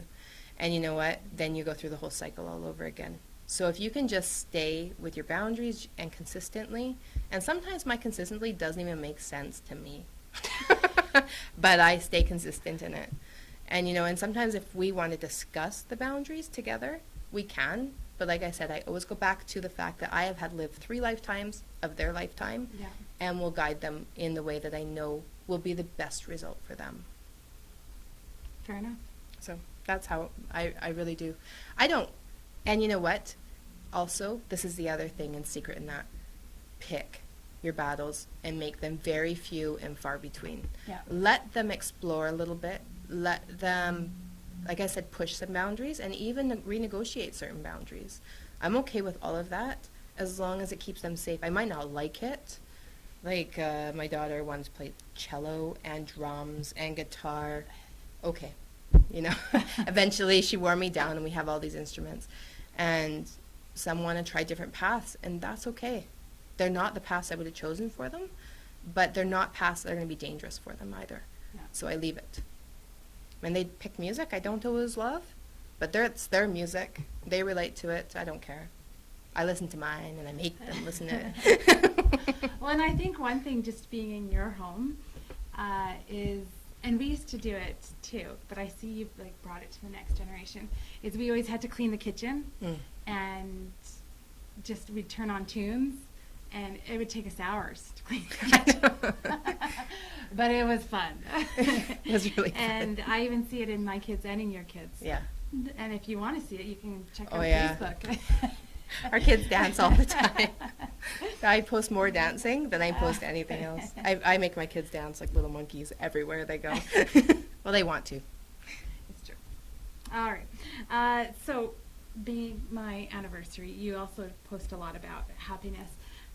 And you know what? Then you go through the whole cycle all over again. So if you can just stay with your boundaries and consistently, and sometimes my consistently doesn't even make sense to me. But I stay consistent in it. And, you know, and sometimes if we want to discuss the boundaries together, we can. But like I said, I always go back to the fact that I have had lived 3 lifetimes of their lifetime, and will guide them in the way that I know will be the best result for them. Fair enough. So that's how I really do. I don't, and you know what? Also, this is the other thing in secret in that. Pick your battles and make them very few and far between. Yeah. Let them explore a little bit. Let them, like I said, push some boundaries and even renegotiate certain boundaries. I'm okay with all of that as long as it keeps them safe. I might not like it. Like my daughter once played cello and drums and guitar. Okay. You know, eventually she wore me down and we have all these instruments. And some want to try different paths, and that's okay. They're not the paths I would have chosen for them, but they're not paths that are going to be dangerous for them either. Yeah. So I leave it. When they pick music I don't always love, but it's their music. They relate to it. I don't care. I listen to mine, and I make them listen to it. Well, and I think one thing just being in your home is, and we used to do it too, but I see you've like brought it to the next generation, is we always had to clean the kitchen and just we'd turn on tunes, and it would take us hours to clean the kitchen. But it was fun. It was really fun. And I even see it in my kids and in your kids. Yeah. And if you want to see it, you can check out Facebook. Our kids dance all the time. I post more dancing than I post anything else. I make my kids dance like little monkeys everywhere they go. Well, they want to. It's true. All right. So, being my anniversary, you also post a lot about happiness.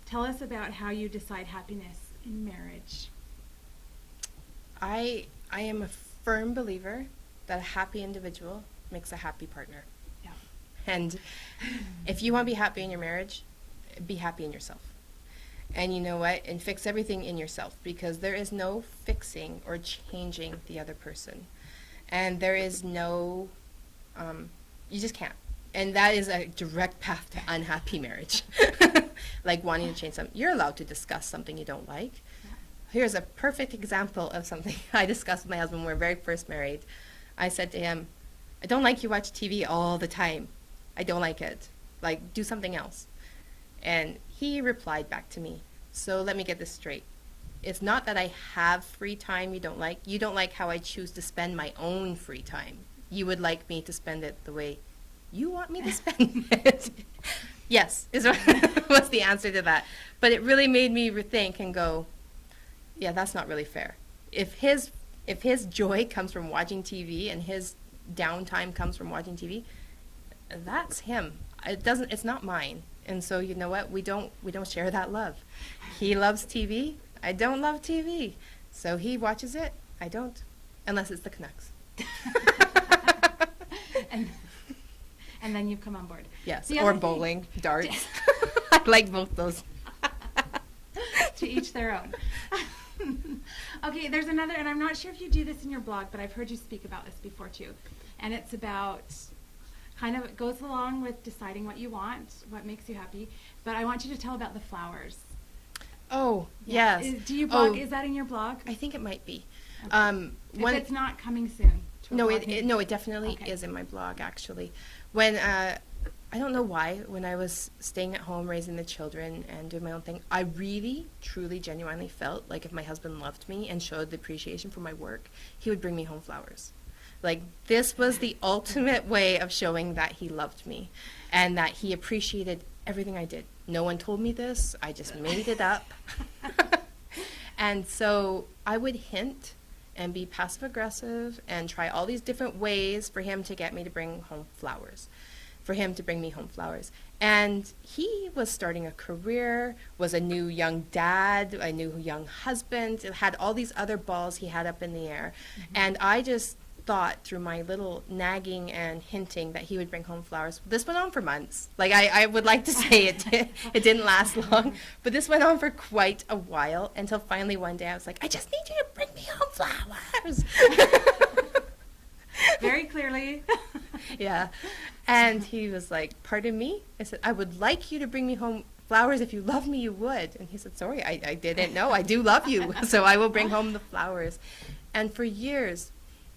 Tell us about how you decide happiness in marriage. I am a firm believer that a happy individual makes a happy partner. Yeah. And if you want to be happy in your marriage, be happy in yourself. And you know what? And fix everything in yourself, because there is no fixing or changing the other person. And there is no, you just can't. And that is a direct path to unhappy marriage. Like wanting to change something. You're allowed to discuss something you don't like. Yeah. Here's a perfect example of something I discussed with my husband when we were very first married. I said to him, I don't like you watch TV all the time. I don't like it. Like, do something else. And he replied back to me, so let me get this straight. It's not that I have free time you don't like. You don't like how I choose to spend my own free time. You would like me to spend it the way you want me to spend it. Yes, was the answer to that. But it really made me rethink and go, yeah, that's not really fair. If his joy comes from watching TV and his downtime comes from watching TV, that's him. It's not mine. And so you know what? We don't share that love. He loves TV. I don't love TV. So he watches it. I and then you come on board. Yes, The or other thing- bowling, darts. I like both those. To each their own. Okay, there's another, and I'm not sure if you do this in your blog, but I've heard you speak about this before too. And it's about, kind of, it goes along with deciding what you want, what makes you happy. But I want you to tell about the flowers. Oh, Yeah. yes. Do you blog? Oh, Is that in your blog? I think it might be. Okay. If When it's not coming soon. to a no, blog, maybe- no, it definitely Okay. is in my blog, actually. When I don't know why, when I was staying at home raising the children and doing my own thing, I really, truly, genuinely felt like if my husband loved me and showed the appreciation for my work, he would bring me home flowers. Like, this was the ultimate way of showing that he loved me and that he appreciated everything I did. No one told me this. I just made it up. And so I would hint and be passive-aggressive and try all these different ways for him to get me to bring home flowers, for him to bring me home flowers. And he was starting a career, was a new young dad, a new young husband, had all these other balls he had up in the air. Mm-hmm. And I just thought through my little nagging and hinting that he would bring home flowers. This went on for months. Like, I would like to say it didn't last long, but this went on for quite a while until finally one day I was like, I just need you to bring me home flowers. Very clearly. Yeah. And he was like, pardon me? I said, I would like you to bring me home flowers. If you love me, you would. And he said, sorry, I didn't know. I do love you, so I will bring home the flowers. And for years,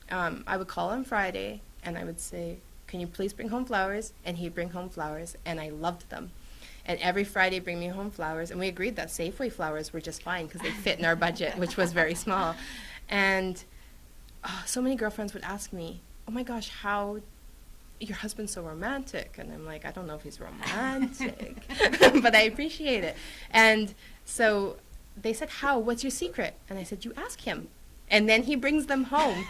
I would call on Friday, and I would say, can you please bring home flowers? And he'd bring home flowers, and I loved them. And every Friday, bring me home flowers. And we agreed that Safeway flowers were just fine because they fit in our budget, which was very small. And so many girlfriends would ask me, oh my gosh, how your husband's so romantic. And I'm like, I don't know if he's romantic, but I appreciate it. And so they said, how? What's your secret? And I said, you ask him. And then he brings them home.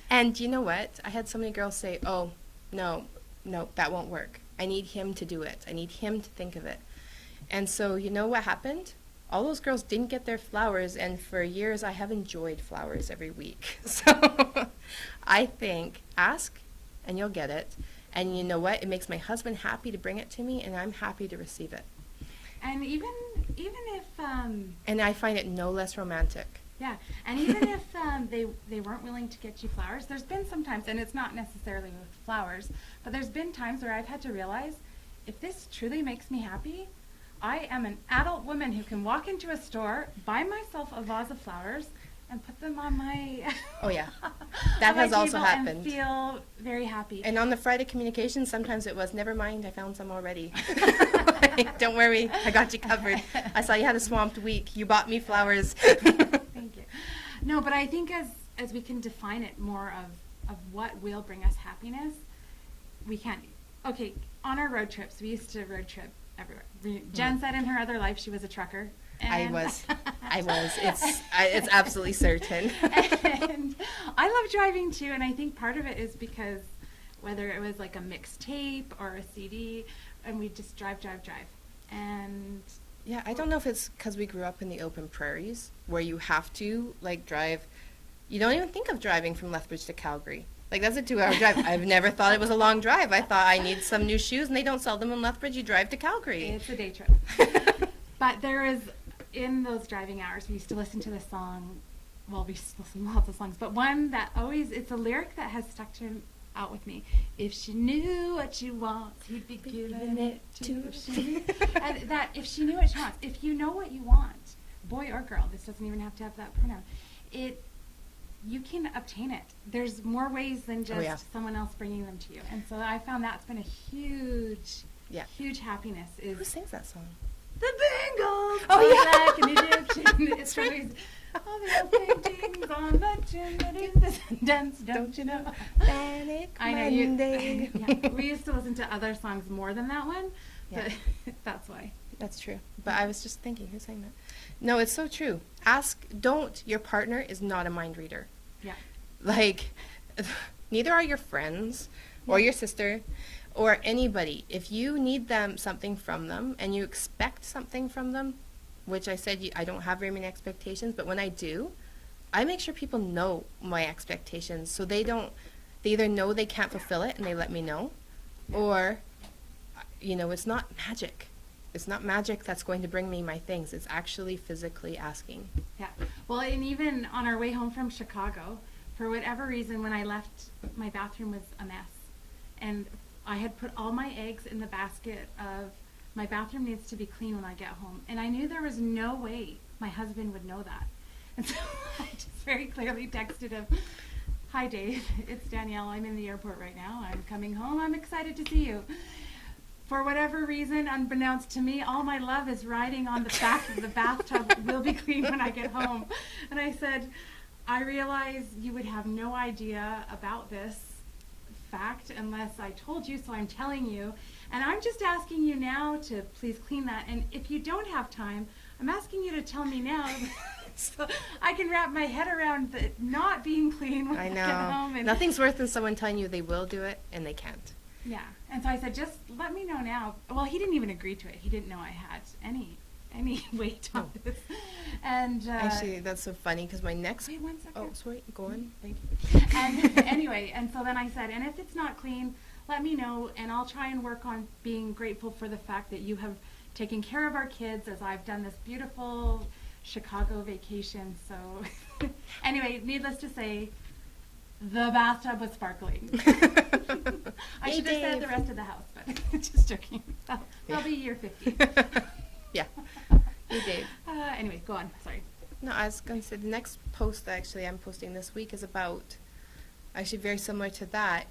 And you know what? I had so many girls say, oh, no, that won't work. I need him to do it. I need him to think of it. And so you know what happened? All those girls didn't get their flowers, and for years I have enjoyed flowers every week. So I think, ask, and you'll get it. And you know what? It makes my husband happy to bring it to me, and I'm happy to receive it. And even if And I find it no less romantic. yeah, and even if they weren't willing to get you flowers, there's been some times, and it's not necessarily with flowers, but there's been times where I've had to realize, if this truly makes me happy, I am an adult woman who can walk into a store, buy myself a vase of flowers, and put them on my Oh, yeah. on That my has also table happened. and feel very happy. And on the Friday communication, sometimes it was, never mind, I found some already. Don't worry, I got you covered. I saw you had a swamped week. You bought me flowers. Thank you. No, but I think as we can define it more of what will bring us happiness, we can't. Okay, on our road trips, we used to road trip everywhere. Jen said in her other life she was a trucker. I and- was. It's absolutely certain. And I love driving too, and I think part of it is because whether it was like a mixtape or a CD, and we just drive. And Yeah, I don't know if it's because we grew up in the open prairies where you have to, like, drive. You don't even think of driving from Lethbridge to Calgary. Like, that's a 2-hour drive. I've never thought it was a long drive. I thought I need some new shoes, and they don't sell them in Lethbridge. You drive to Calgary. it's a day trip. But there is, in those driving hours, we used to listen to the song. Well, we used to listen to lots of songs, but one that always, it's a lyric that has stuck out with me. If she knew what you want, he'd be giving it to you. And that, if she knew what she wants, if you know what you want, boy or girl, this doesn't even have to have that pronoun, you can obtain it. There's more ways than just yeah. someone else bringing them to you. And so I found that's been a huge, Yeah. huge happiness. Who Is sings that song? the Bengals. Oh, Like an Egyptian. It's always all the old paintings on the chimney, the dance, don't you know? Manic I know you. Monday. Yeah, we used to listen to other songs more than that one, Yeah. but that's why. That's true. But I was just thinking, who's saying that? No, it's so true. Your partner is not a mind reader. Yeah. Like, neither are your friends or your sister or anybody. If you need something from them and you expect something from them, which I said I don't have very many expectations, but when I do, I make sure people know my expectations so they either know they can't fulfill it and they let me know, Or, it's not magic. It's not magic that's going to bring me my things. It's actually physically asking. Yeah. Well, and even on our way home from Chicago, for whatever reason, when I left, my bathroom was a mess. And I had put all my eggs in the basket of my bathroom needs to be clean when I get home. And I knew there was no way my husband would know that. And so I just very clearly texted him, "Hi, Dave. It's Danielle. I'm in the airport right now. I'm coming home. I'm excited to see you." For whatever reason, unbeknownst to me, all my love is riding on the fact that the bathtub will be clean when I get home. And I said, "I realize you would have no idea about this fact unless I told you, so I'm telling you. And I'm just asking you now to please clean that. And if you don't have time, I'm asking you to tell me now so I can wrap my head around the not being clean when I get home." And nothing's worse than someone telling you they will do it and they can't. Yeah. And so I said, "Just let me know now." Well, he didn't even agree to it. He didn't know I had any weight on this. And actually, that's so funny because my next... Wait 1 second. Oh, sorry. Go on. Thank you. And anyway, and so then I said, "And if it's not clean, let me know, and I'll try and work on being grateful for the fact that you have taken care of our kids as I've done this beautiful Chicago vacation." So anyway, needless to say, the bathtub was sparkling. I should have said the rest of the house, but just joking. I'll be year 50. Yeah. Hey, Dave. Anyway, go on. Sorry. No, I was going to say the next post that actually I'm posting this week is about, actually very similar to that,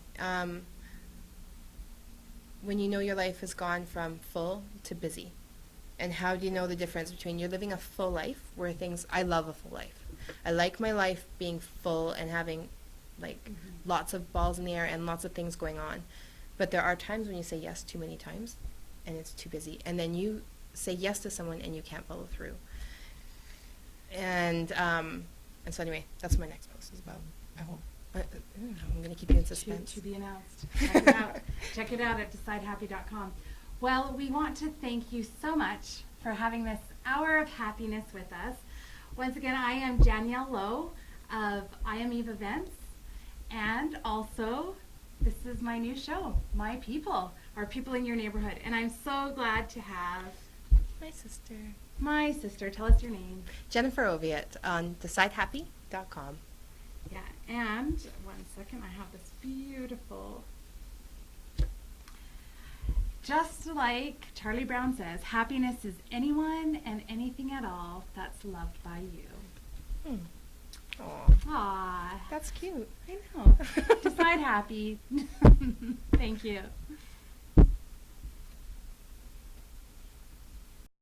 when you know your life has gone from full to busy. And how do you know the difference between you're living a full life where I love a full life. I like my life being full and having lots of balls in the air and lots of things going on. But there are times when you say yes too many times and it's too busy. And then you say yes to someone and you can't follow through. And so anyway, that's what my next post is about. I hope. I'm going to keep you in suspense. To be announced. Check it out. Check it out at decidehappy.com. Well, we want to thank you so much for having this hour of happiness with us. Once again, I am Danielle Low of I Am Eve Events. And also, this is my new show, My People, or People in Your Neighborhood. And I'm so glad to have my sister. Tell us your name. Jennifer Oviatt on decidehappy.com. Yeah, and 1 second, I have this beautiful, just like Charlie Brown says, happiness is anyone and anything at all that's loved by you. Aww. That's cute. I know. Decide happy. Thank you.